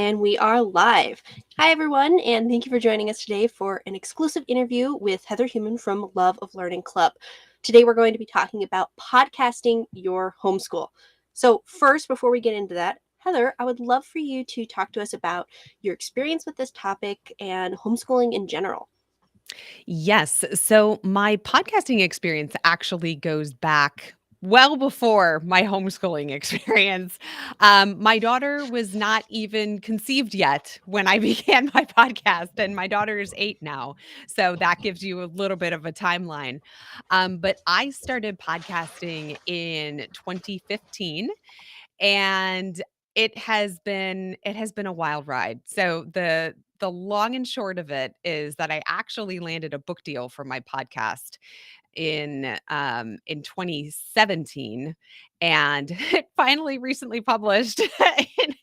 And we are live. Hi, everyone, and thank you for joining us today for an exclusive interview with Heather Huhman from Love of Learning Club. Today, we're going to be talking about podcasting your homeschool. So, first, before we get into that, Heather, I would love for you to talk to us about your experience with this topic and homeschooling in general. Yes. So my podcasting experience actually goes back well before my homeschooling experience. My daughter was not even conceived yet when I began my podcast, and my daughter is 8 now. So that gives you a little bit of a timeline. But I started podcasting in 2015, and it has been a wild ride. So the long and short of it is that I actually landed a book deal for my podcast in 2017, and it finally recently published in,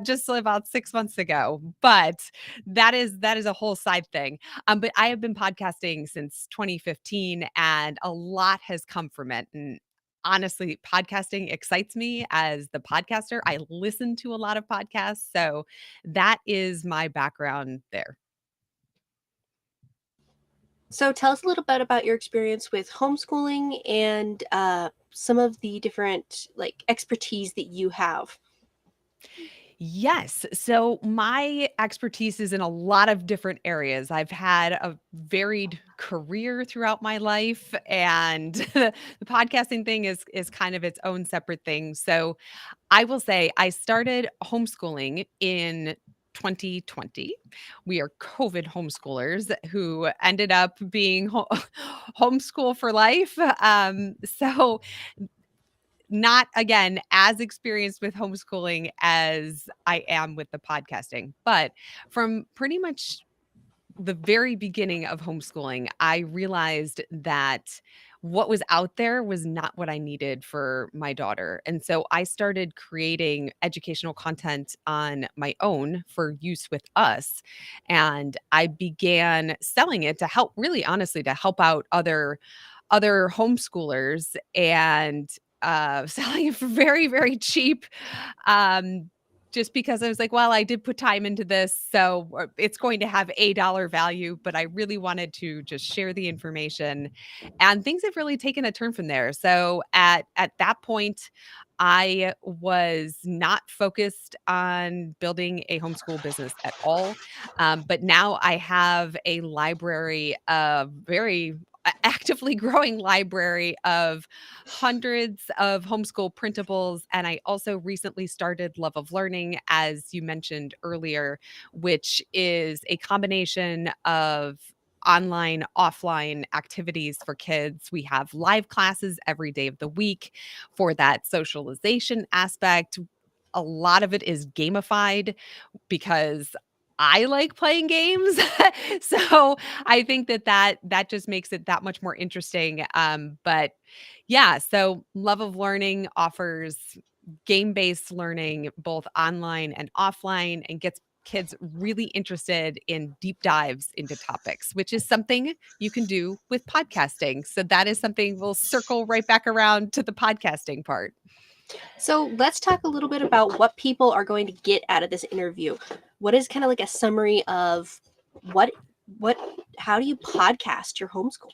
just about 6 months ago. But that is a whole side thing. But I have been podcasting since 2015, and a lot has come from it. And honestly, podcasting excites me as the podcaster. I listen to a lot of podcasts, so that is my background there. So, tell us a little bit about your experience with homeschooling and some of the different expertise that you have. Yes. So my expertise is in a lot of different areas. I've had a varied career throughout my life, and the podcasting thing is kind of its own separate thing. So I will say I started homeschooling in 2020. We are COVID homeschoolers who ended up being homeschool for life. So not, again, as experienced with homeschooling as I am with the podcasting, but from pretty much the very beginning of homeschooling, I realized that what was out there was not what I needed for my daughter. And so I started creating educational content on my own for use with us. And I began selling it to help, really honestly, to help out other homeschoolers, and selling it for very, very cheap. Just because I was like, well, I did put time into this, so it's going to have a dollar value, but I really wanted to just share the information. And things have really taken a turn from there. So at that point, I was not focused on building a homeschool business at all. But now I have a library of actively growing library of hundreds of homeschool printables. And I also recently started Love of Learning, as you mentioned earlier, which is a combination of online, offline activities for kids. We have live classes every day of the week for that socialization aspect. A lot of it is gamified because I like playing games. So I think that just makes it that much more interesting. But yeah, so Love of Learning offers game-based learning both online and offline, and gets kids really interested in deep dives into topics, which is something you can do with podcasting. So that is something we'll circle right back around to the podcasting part. So let's talk a little bit about what people are going to get out of this interview. What is kind of like a summary of what what how do you podcast your homeschool?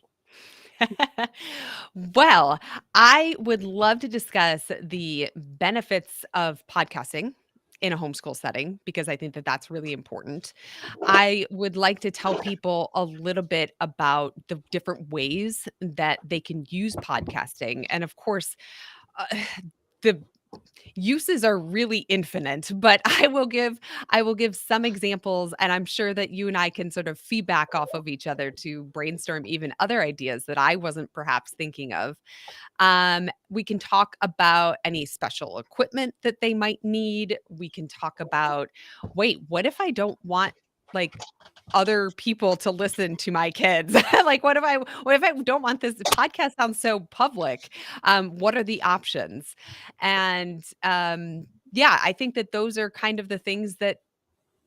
Well, I would love to discuss the benefits of podcasting in a homeschool setting, because I think that that's really important. I would like to tell people a little bit about the different ways that they can use podcasting. And of course, uh, the uses are really infinite, but I will give some examples, and I'm sure that you and I can sort of feedback off of each other to brainstorm even other ideas that I wasn't perhaps thinking of. We can talk about any special equipment that they might need. We can talk about, wait, what if I don't want, like, other people to listen to my kids? Like, what if I don't want this podcast sounds so public? What are the options? And yeah, I think that those are kind of the things that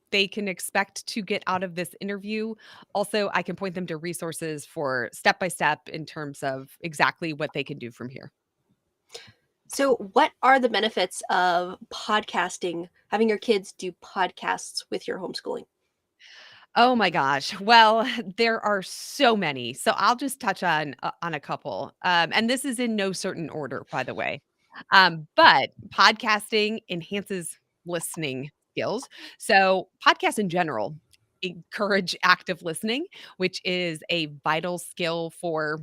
they can expect to get out of this interview. Also, I can point them to resources for step by step in terms of exactly what they can do from here. So, what are the benefits of podcasting, having your kids do podcasts with your homeschooling? Oh my gosh. Well, there are so many. So I'll just touch on a couple. And this is in no certain order, by the way. But podcasting enhances listening skills. So podcasts in general encourage active listening, which is a vital skill for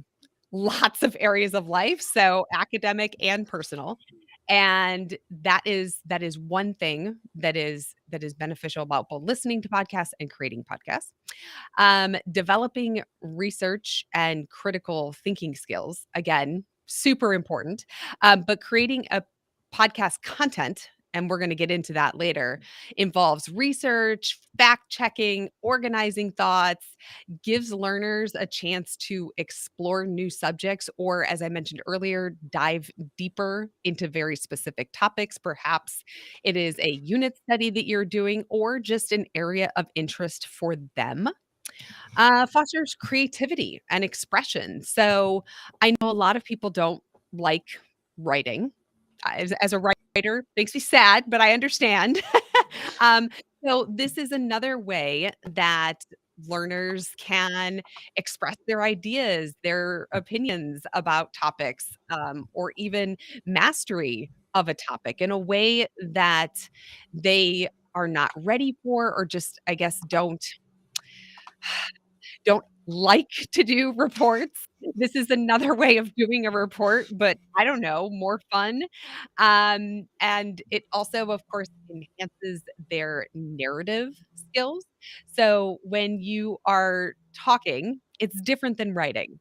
lots of areas of life, so academic and personal. And that is one thing that is beneficial about both listening to podcasts and creating podcasts. Developing research and critical thinking skills, again, super important. But creating a podcast content, and we're going to get into that later, involves research, fact checking, organizing thoughts, gives learners a chance to explore new subjects, or as I mentioned earlier, dive deeper into very specific topics. Perhaps it is a unit study that you're doing, or just an area of interest for them. Fosters creativity and expression. So I know a lot of people don't like writing. As a writer, makes me sad, but I understand. um, so this is another way that learners can express their ideas, their opinions about topics, or even mastery of a topic in a way that they are not ready for, or just, I guess, don't like to do reports. This is another way of doing a report, but I don't know, more fun. And it also, of course, enhances their narrative skills. So when you are talking, it's different than writing.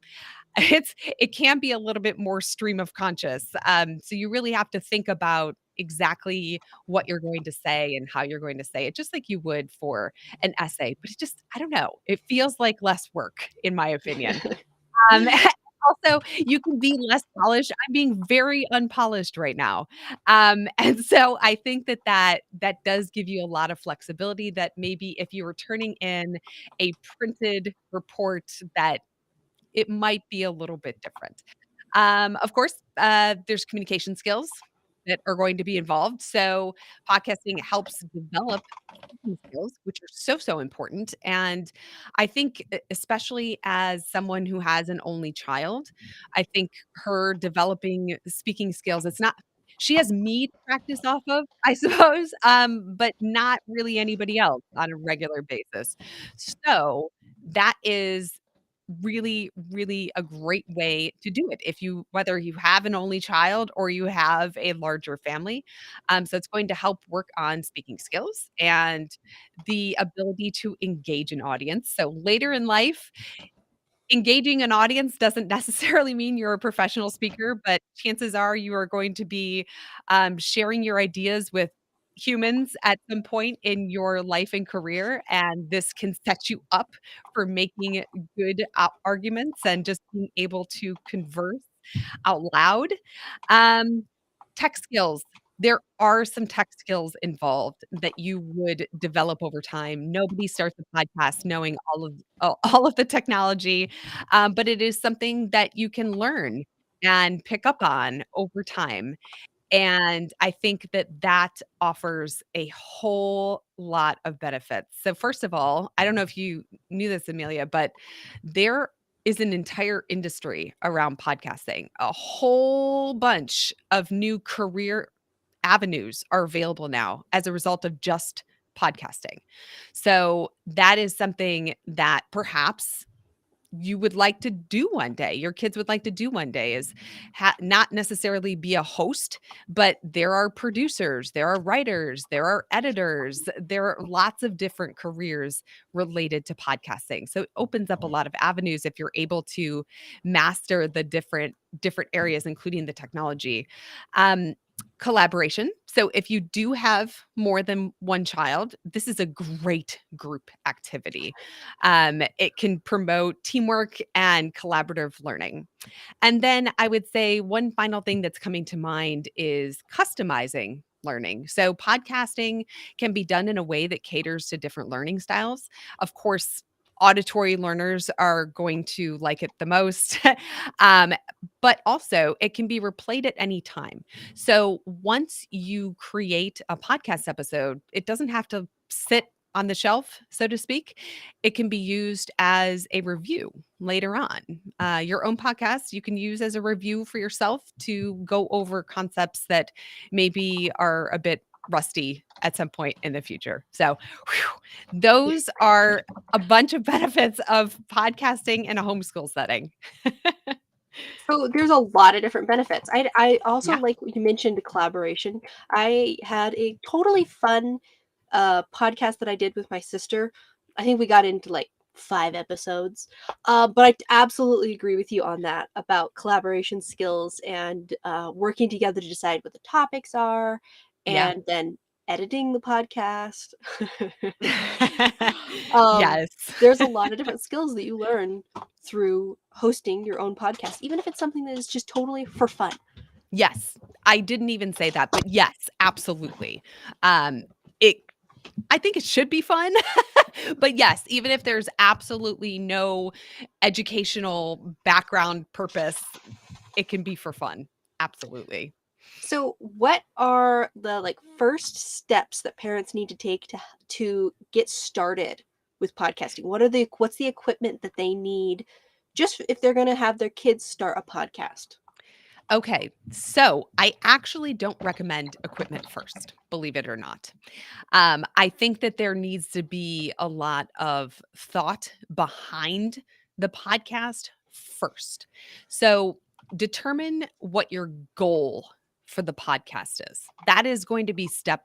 It can be a little bit more stream of conscious. So you really have to think about exactly what you're going to say and how you're going to say it, just like you would for an essay. But it just, I don't know, it feels like less work, in my opinion. Um, Also, you can be less polished. I'm being very unpolished right now. And so I think that does give you a lot of flexibility that maybe if you were turning in a printed report, that it might be a little bit different. Of course, there's communication skills that are going to be involved. So podcasting helps develop speaking skills, which are so, so important. And I think, especially as someone who has an only child, I think her developing speaking skills, it's not, she has me to practice off of, I suppose, but not really anybody else on a regular basis. So that is really, really a great way to do it if you, whether you have an only child or you have a larger family. So it's going to help work on speaking skills and the ability to engage an audience. So later in life, engaging an audience doesn't necessarily mean you're a professional speaker, but chances are you are going to be sharing your ideas with humans at some point in your life and career. And this can set you up for making good arguments and just being able to converse out loud. Um, Tech skills. There are some tech skills involved that you would develop over time. Nobody starts a podcast knowing all of the technology, but it is something that you can learn and pick up on over time. And I think that that offers a whole lot of benefits. So first of all, I don't know if you knew this, Amelia, but there is an entire industry around podcasting. A whole bunch of new career avenues are available now as a result of just podcasting. So that is something that perhaps you would like to do one day, your kids would like to do one day, is not necessarily be a host, but there are producers, there are writers, there are editors, there are lots of different careers related to podcasting. So it opens up a lot of avenues if you're able to master the different areas, including the technology. Um, Collaboration. So if you do have more than one child, this is a great group activity. It can promote teamwork and collaborative learning. And then I would say one final thing that's coming to mind is customizing learning. So podcasting can be done in a way that caters to different learning styles. Of course, auditory learners are going to like it the most. um, but also, it can be replayed at any time. So once you create a podcast episode, it doesn't have to sit on the shelf, so to speak. It can be used as a review later on. Your own podcast, you can use as a review for yourself to go over concepts that maybe are a bit rusty at some point in the future. So, those are a bunch of benefits of podcasting in a homeschool setting. So there's a lot of different benefits. I also Yeah. like what you mentioned collaboration. I had a totally fun podcast that I did with my sister. I think we got into like 5 episodes. But I absolutely agree with you on that about collaboration skills and working together to decide what the topics are Yeah. and then editing the podcast. um, Yes. there's a lot of different skills that you learn through hosting your own podcast, even if it's something that is just totally for fun. Yes. I didn't even say that, but yes, absolutely. It I think it should be fun. But yes, even if there's absolutely no educational background purpose, it can be for fun. Absolutely. So, what are the like first steps that parents need to take to get started with podcasting? What's the equipment that they need just if they're going to have their kids start a podcast? Okay, so I actually don't recommend equipment first, believe it or not. I think that there needs to be a lot of thought behind the podcast first. So determine what your goal for the podcast is. That is going to be step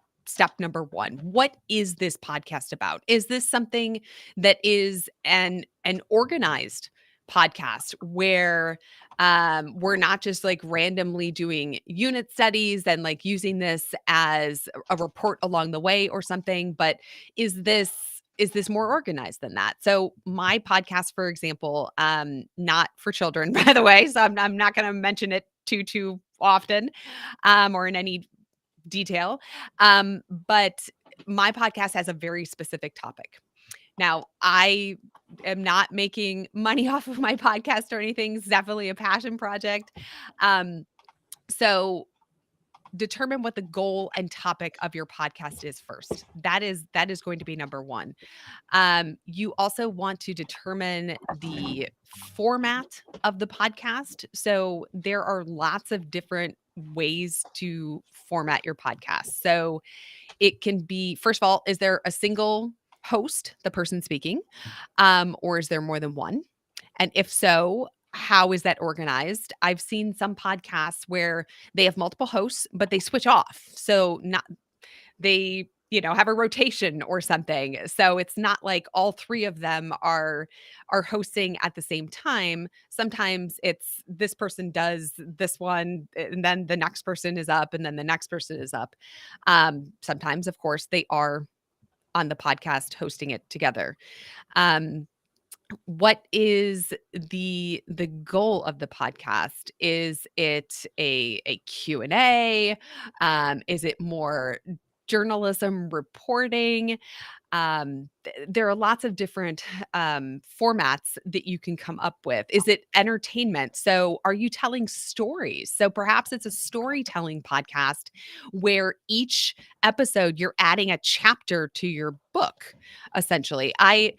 number 1. What is this podcast about? Is this something that is an organized podcast where we're not just like randomly doing unit studies and like using this as a report along the way or something, but is this more organized than that? So my podcast, for example, not for children, by the way, so I'm not going to mention it too often, or in any detail, but my podcast has a very specific topic. Now, I am not making money off of my podcast or anything. It's definitely a passion project. Um, so determine what the goal and topic of your podcast is first. That is going to be number 1. You also want to determine the format of the podcast. So there are lots of different ways to format your podcast. So it can be, first of all, is there a single host, the person speaking, or is there more than one? And if so, how is that organized? I've seen some podcasts where they have multiple hosts, but they switch off. So not they have a rotation or something. So it's not like all 3 of them are hosting at the same time. Sometimes it's this person does this one and then the next person is up and then the next person is up. Sometimes of course they are on the podcast hosting it together. Um, what is the goal of the podcast? Is it a Q&A? Is it more journalism reporting? There are lots of different formats that you can come up with. Is it entertainment? So, are you telling stories? So, perhaps it's a storytelling podcast where each episode you're adding a chapter to your book, essentially. I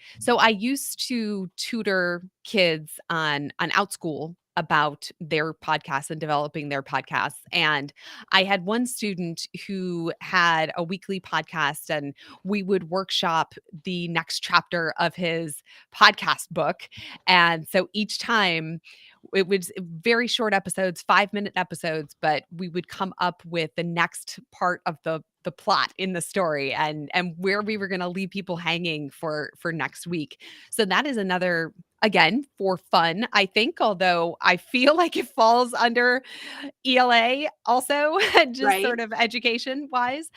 used to tutor kids on OutSchool about their podcasts and developing their podcasts. And I had one student who had a weekly podcast and we would workshop the next chapter of his podcast book. And so each time it was very short episodes, 5-minute episodes, but we would come up with the next part of the plot in the story and where we were going to leave people hanging for next week. So that is another, again, for fun, I think, although I feel like it falls under ELA also, just Right? sort of education wise.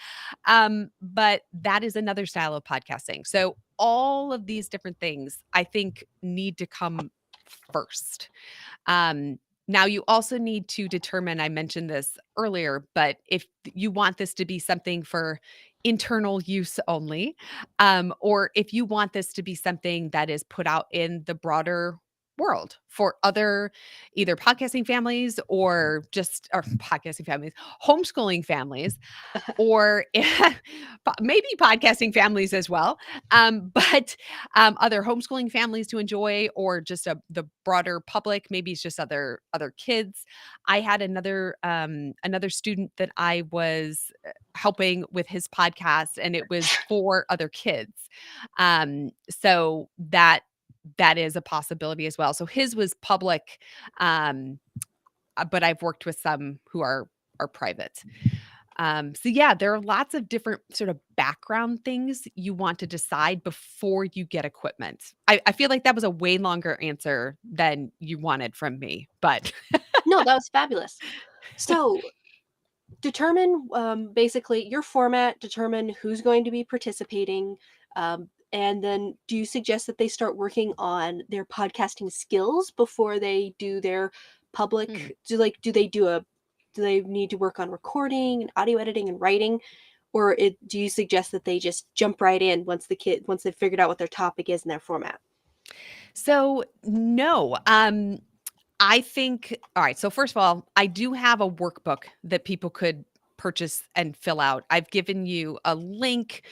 But that is another style of podcasting. So all of these different things I think need to come first. Um, Now you also need to determine, I mentioned this earlier, but if you want this to be something for internal use only, or if you want this to be something that is put out in the broader world for other either podcasting families or just or podcasting families, homeschooling families, or maybe podcasting families as well, but other homeschooling families to enjoy, or just the broader public. Maybe it's just other kids. I had another student that I was helping with his podcast, and it was for other kids. So that is a possibility as well. So his was public, but I've worked with some who are private. So yeah, there are lots of different sort of background things you want to decide before you get equipment. I feel like that was a way longer answer than you wanted from me, but No, that was fabulous. So determine basically your format, determine who's going to be participating, and then do you suggest that they start working on their podcasting skills before they do their Hmm. public? Do they need to work on recording and audio editing and writing, or do you suggest that they just jump right in once they've figured out what their topic is in their format? So no, I think all right, so first of all, I do have a workbook that people could purchase and fill out. I've given you a link,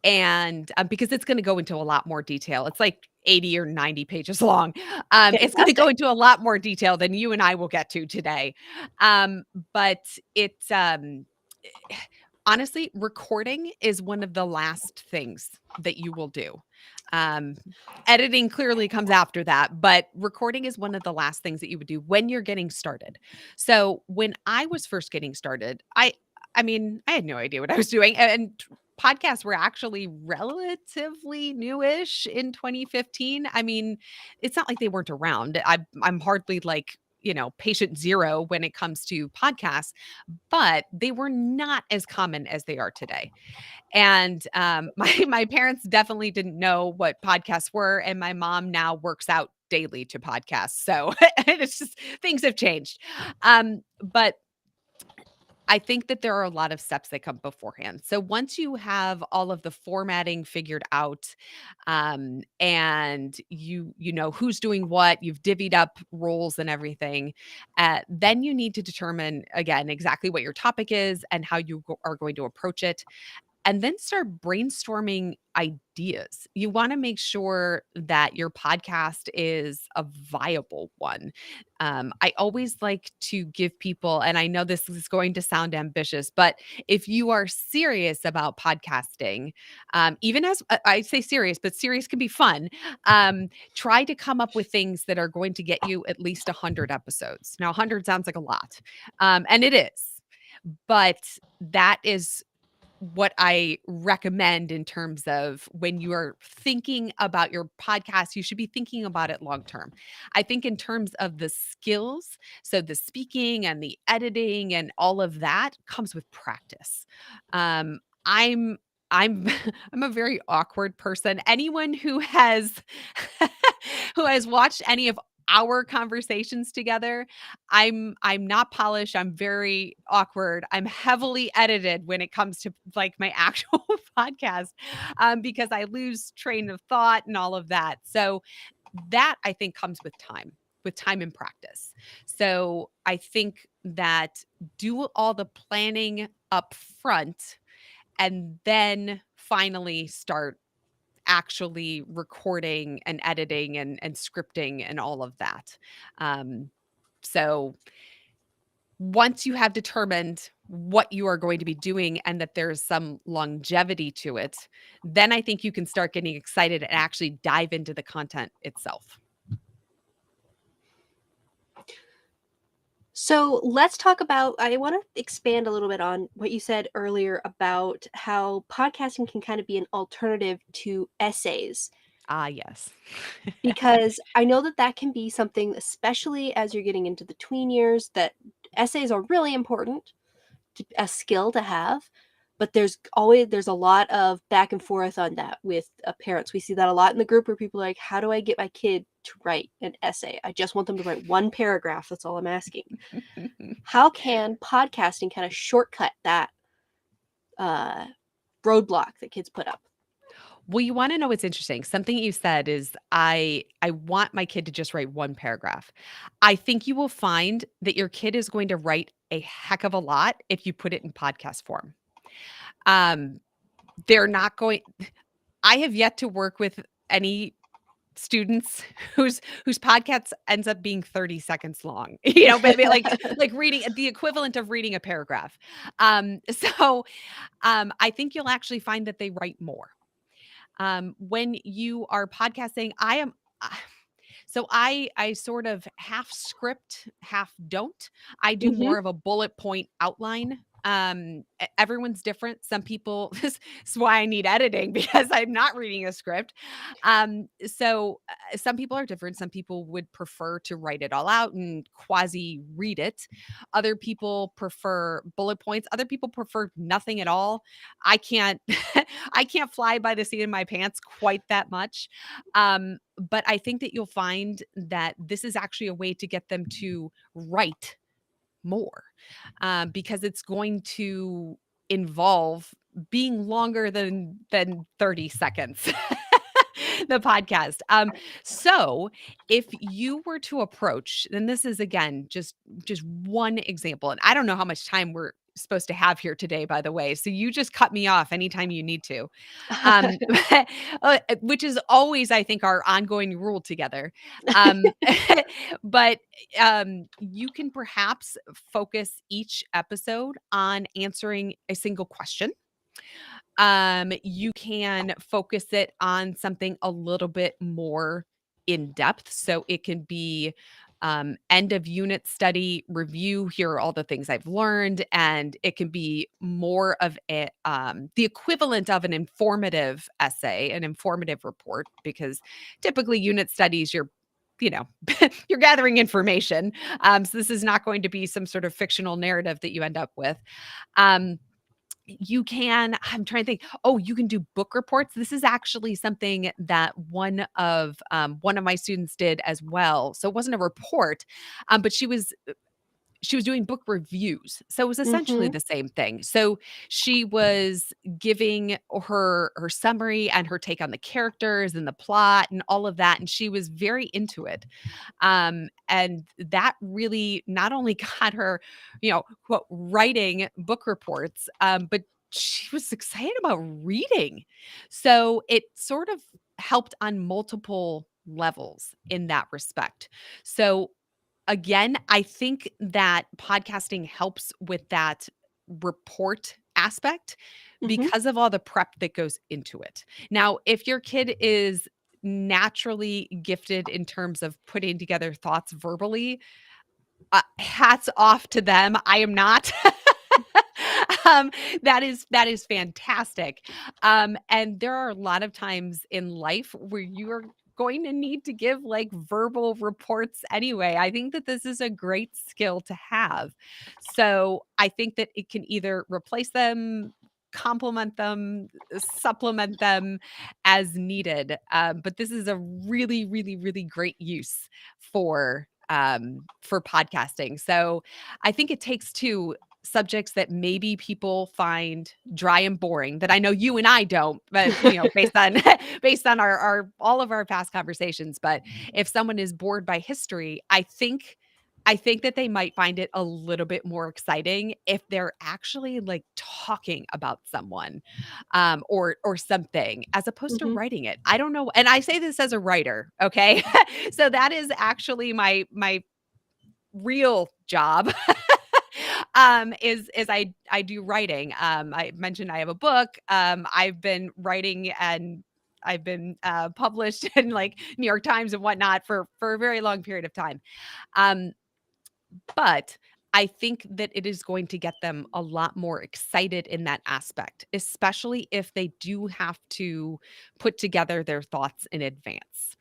and because it's going to go into a lot more detail. It's like 80 or 90 pages long. It's going to go Fantastic. into a lot more detail than you and I will get to today. But it's honestly, recording is one of the last things that you will do. Um, Editing clearly comes after that, but recording is one of the last things that you would do when you're getting started. So when I was first getting started, I mean, I had no idea what I was doing, and podcasts were actually relatively newish in 2015. I mean, it's not like they weren't around. I'm hardly like, patient zero when it comes to podcasts, but they were not as common as they are today. And my parents definitely didn't know what podcasts were, and my mom now works out daily to podcasts. So it's just things have changed. But I think that there are a lot of steps that come beforehand. So once you have all of the formatting figured out, and you know who's doing what, you've divvied up roles and everything, then you need to determine again exactly what your topic is and how you are going to approach it, and then start brainstorming ideas. You want to make sure that your podcast is a viable one. I always like to give people, and I know this is going to sound ambitious, but if you are serious about podcasting, even as I say serious, but serious can be fun, try to come up with things that are going to get you at least 100 episodes. Now, 100 sounds like a lot, and it is, but that is what I recommend in terms of when you are thinking about your podcast, you should be thinking about it long term. I think in terms of the skills, so the speaking and the editing and all of that comes with practice. Um, I'm I'm I'm a very awkward person. Anyone who has who has watched any of our conversations together, I'm not polished, I'm very awkward, I'm heavily edited when it comes to, like, my actual podcast, because I lose train of thought and all of that. So, that I think comes with time and practice. So, I think that do all the planning up front and then finally start actually recording and editing and scripting and all of that. Um, so once you have determined what you are going to be doing and that there's some longevity to it, then I think you can start getting excited and actually dive into the content itself. So let's talk about, I want to expand a little bit on what you said earlier about how podcasting can kind of be an alternative to essays. Ah, yes. Because I know that that can be something, especially as you're getting into the tween years, that essays are really important, a skill to have. But there's a lot of back and forth on that with parents. We see that a lot in the group where people are like, how do I get my kid to write an essay? I just want them to write one paragraph. That's all I'm asking. How can podcasting kind of shortcut that uh, roadblock that kids put up? Well, you wanna know what's interesting? Something you said is, I want my kid to just write one paragraph. I think you will find that your kid is going to write a heck of a lot if you put it in podcast form. Um, they're not going I have yet to work with any students whose podcast ends up being 30 seconds long, but like reading the equivalent of reading a paragraph. I think you'll actually find that they write more. When you are podcasting, I sort of half script, half don't. I do Hmm. more of a bullet point outline. Everyone's different. Some people this is why I need editing because I'm not reading a script. Some people are different. Some people would prefer to write it all out and quasi read it. Other people prefer bullet points. Other people prefer nothing at all. I can't I can't fly by the seat of my pants quite that much. But I think that you'll find that this is actually a way to get them to write more, because it's going to involve being longer than 30 seconds. The podcast. So if you were to approach, and this is again just one example, and I don't know how much time we're supposed to have here today, by the way. So you just cut me off anytime you need to. Um, which is always, I think, our ongoing rule together. Um, but you can perhaps focus each episode on answering a single question. You can focus it on something a little bit more in depth. So it can be end of unit study review. Here are all the things I've learned. And it can be more of the equivalent of an informative essay, an informative report, because typically unit studies, you know, you're gathering information. So this is not going to be some sort of fictional narrative that you end up with. Um, I'm trying to think. Oh, you can do book reports. This is actually something that one of my students did as well. So it wasn't a report, but she was doing book reviews. So it was essentially Hmm. the same thing. So she was giving her summary and her take on the characters and the plot and all of that, and she was very into it. And that really not only got her, quote, writing book reports, but she was excited about reading. So it sort of helped on multiple levels in that respect. So again, I think that podcasting helps with that report aspect Hmm. because of all the prep that goes into it. Now, if your kid is naturally gifted in terms of putting together thoughts verbally, hats off to them. I am not. um, that is fantastic. And there are a lot of times in life where you are going to need to give like verbal reports anyway. I think that this is a great skill to have. So I think that it can either replace them, complement them, supplement them as needed. But this is a really, really, really great use for podcasting. So I think it takes two subjects that maybe people find dry and boring that I know you and I don't, but based on based on our all of our past conversations. But if someone is bored by history, I think that they might find it a little bit more exciting if they're actually like talking about someone, or something, as opposed to Hmm. writing it. I don't know, and I say this as a writer, okay? So that is actually my real job. Is I do writing. I mentioned I have a book. I've been writing and I've been published in like New York Times and whatnot for a very long period of time. Um, but I think that it is going to get them a lot more excited in that aspect, especially if they do have to put together their thoughts in advance.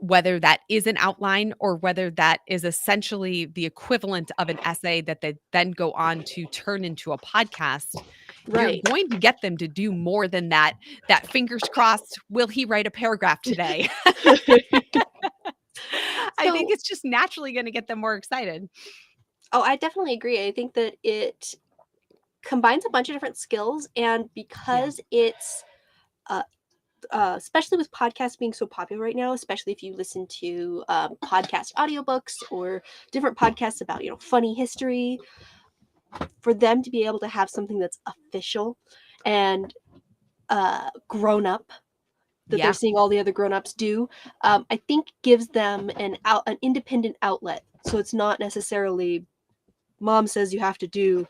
Whether that is an outline or whether that is essentially the equivalent of an essay that they then go on to turn into a podcast, you're Right. going to get them to do more than that fingers crossed, will he write a paragraph today? I think So, it's just naturally going to get them more excited. oh, I definitely agree. I think that combines a bunch of different skills, and because it's uh, especially with podcasts being so popular right now, especially if you listen to podcast audiobooks or different podcasts about funny history, for them to be able to have something that's official and grown up that they're Yeah. seeing all the other grown-ups do, I think gives them an independent outlet. So it's not necessarily mom says you have to do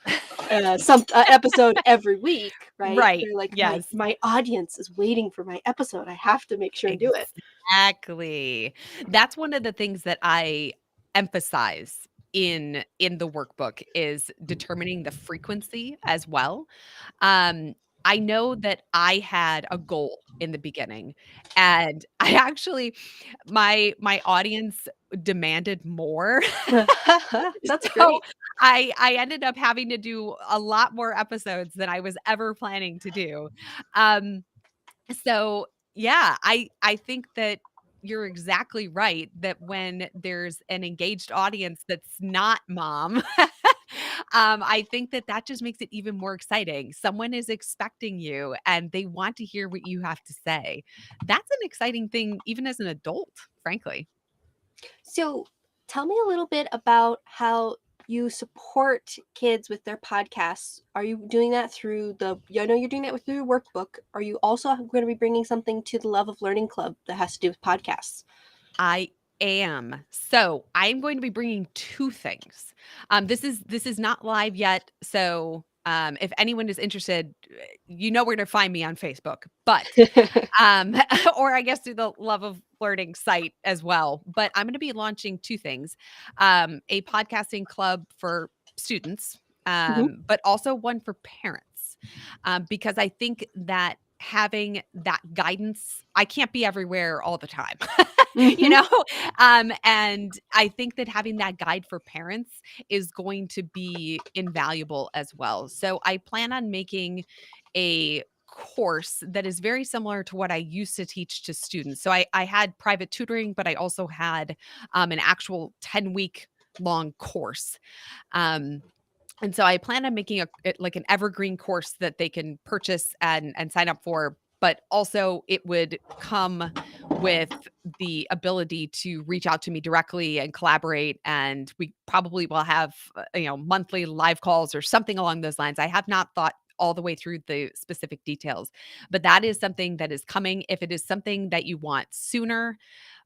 some episode every week, right? Right. They're like, Yes. my audience is waiting for my episode. I have to make sure and do it. Exactly. That's one of the things that I emphasize in the workbook is determining the frequency as well. Um, I know that I had a goal in the beginning, and I actually my audience demanded more. That's So, great. I ended up having to do a lot more episodes than I was ever planning to do. Um, so yeah, I think that you're exactly right that when there's an engaged audience that's not mom, I think that that just makes it even more exciting. Someone is expecting you and they want to hear what you have to say. That's an exciting thing even as an adult, frankly. So tell me a little bit about how you support kids with their podcasts. Are you doing that through I know you're doing that through your workbook. Are you also going to be bringing something to the Love of Learning Club that has to do with podcasts? I am. So, I'm going to be bringing 2 things. This is not live yet, so, if anyone is interested, you know where to find me on Facebook, but, um, or I guess through the Love of Learning site as well, but I'm gonna be launching 2 things, a podcasting club for students, Mhm, but also one for parents, because I think that having that guidance I can't be everywhere all the time. You mhm. know? And I think that having that guide for parents is going to be invaluable as well. So I plan on making a course that is very similar to what I used to teach to students. So I had private tutoring, but I also had an actual 10-week long course. Um, and so I plan on making like an evergreen course that they can purchase and sign up for, but also it would come with the ability to reach out to me directly and collaborate, and we probably will have monthly live calls or something along those lines. I have not thought all the way through the specific details, but that is something that is coming. If it is something that you want sooner,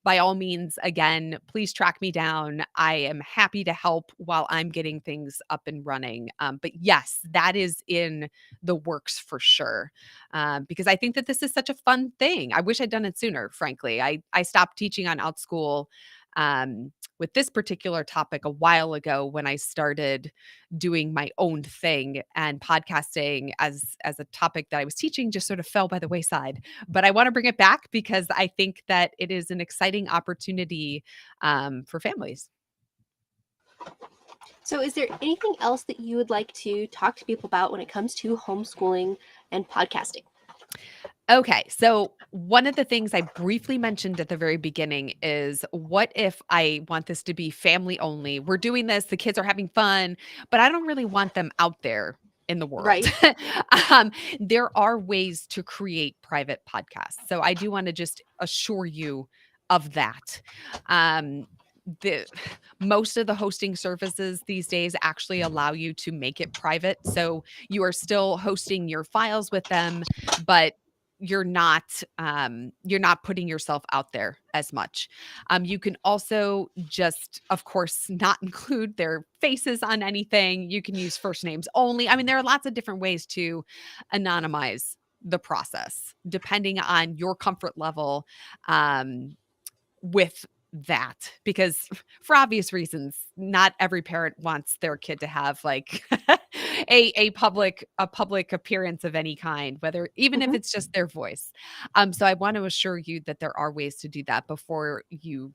by all means, again, please track me down. I am happy to help while I'm getting things up and running. But yes, that is in the works for sure. Because I think that this is such a fun thing. I wish I'd done it sooner, frankly. I stopped teaching on OutSchool with this particular topic a while ago when I started doing my own thing, and podcasting as a topic that I was teaching just sort of fell by the wayside. But I want to bring it back because I think that it is an exciting opportunity for families. So, is there anything else that you would like to talk to people about when it comes to homeschooling and podcasting? Okay, so one of the things I briefly mentioned at the very beginning is what if I want this to be family only? We're doing this, the kids are having fun, but I don't really want them out there in the world. Right. um, there are ways to create private podcasts. So I do want to just assure you of that. Um, the most of the hosting services these days actually allow you to make it private. So you are still hosting your files with them, but you're not putting yourself out there as much. You can also just, of course, not include their faces on anything. You can use first names only. I mean, there are lots of different ways to anonymize the process depending on your comfort level um, with that, because for obvious reasons not every parent wants their kid to have like a public appearance of any kind, whether even if Mhm. it's just their voice. So I want to assure you that there are ways to do that before you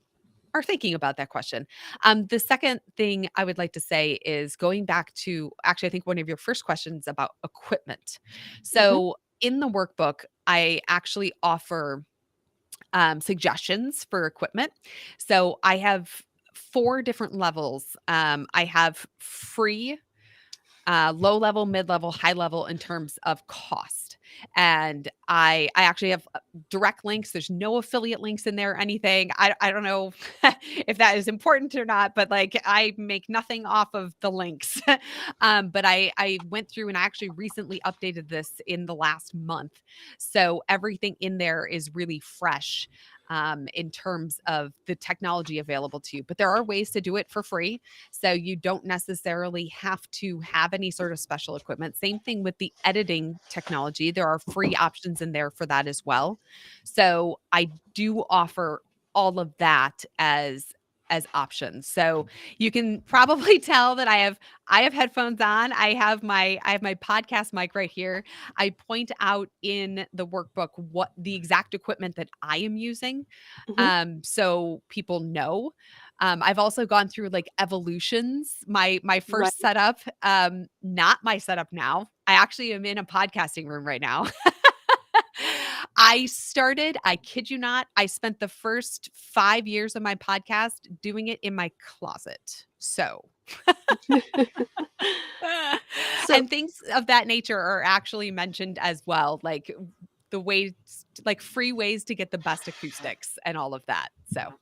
are thinking about that question. The second thing I would like to say is going back to actually I think one of your first questions about equipment. Mhm. So in the workbook I actually offer suggestions for equipment. So I have 4 different levels. I have free low level, mid level, high level in terms of cost. And I actually have direct links. There's no affiliate links in there or anything. I don't know if that is important or not, but like I make nothing off of the links. But I went through and I actually recently updated this in the last month. So everything in there is really fresh in terms of the technology available to you. But there are ways to do it for free. So you don't necessarily have to have any sort of special equipment. Same thing with the editing technology. There are free options in there for that as well. So I do offer all of that as options. So you can probably tell that I have headphones on. I have my podcast mic right here. I point out in the workbook what the exact equipment that I am using, Hmm. so people know. I've also gone through like evolutions. My Right. first setup, not my setup now. I actually am in a podcasting room right now. I kid you not, I spent the first 5 years of my podcast doing it in my closet. So, So and things of that nature are actually mentioned as well, like the ways, like free ways to get the best acoustics and all of that. So,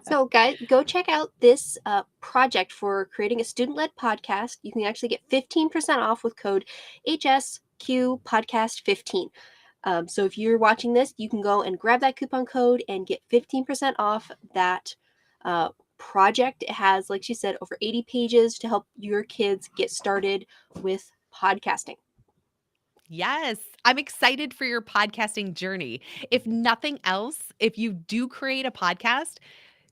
So, guys, go check out this project for creating a student led podcast. You can actually get 15% off with code HSQ Podcast 15. So, if you're watching this, you can go and grab that coupon code and get 15% off that project. It has, like she said, over 80 pages to help your kids get started with podcasting. yes, I'm excited for your podcasting journey. If nothing else, if you do create a podcast,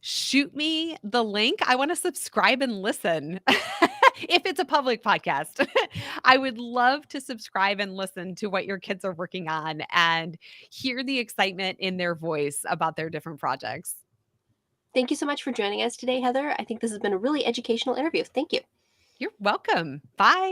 shoot me the link. I want to subscribe and listen. If it's a public podcast, I would love to subscribe and listen to what your kids are working on and hear the excitement in their voice about their different projects. Thank you so much for joining us today, Heather. I think this has been a really educational interview. Thank you. You're welcome. Bye.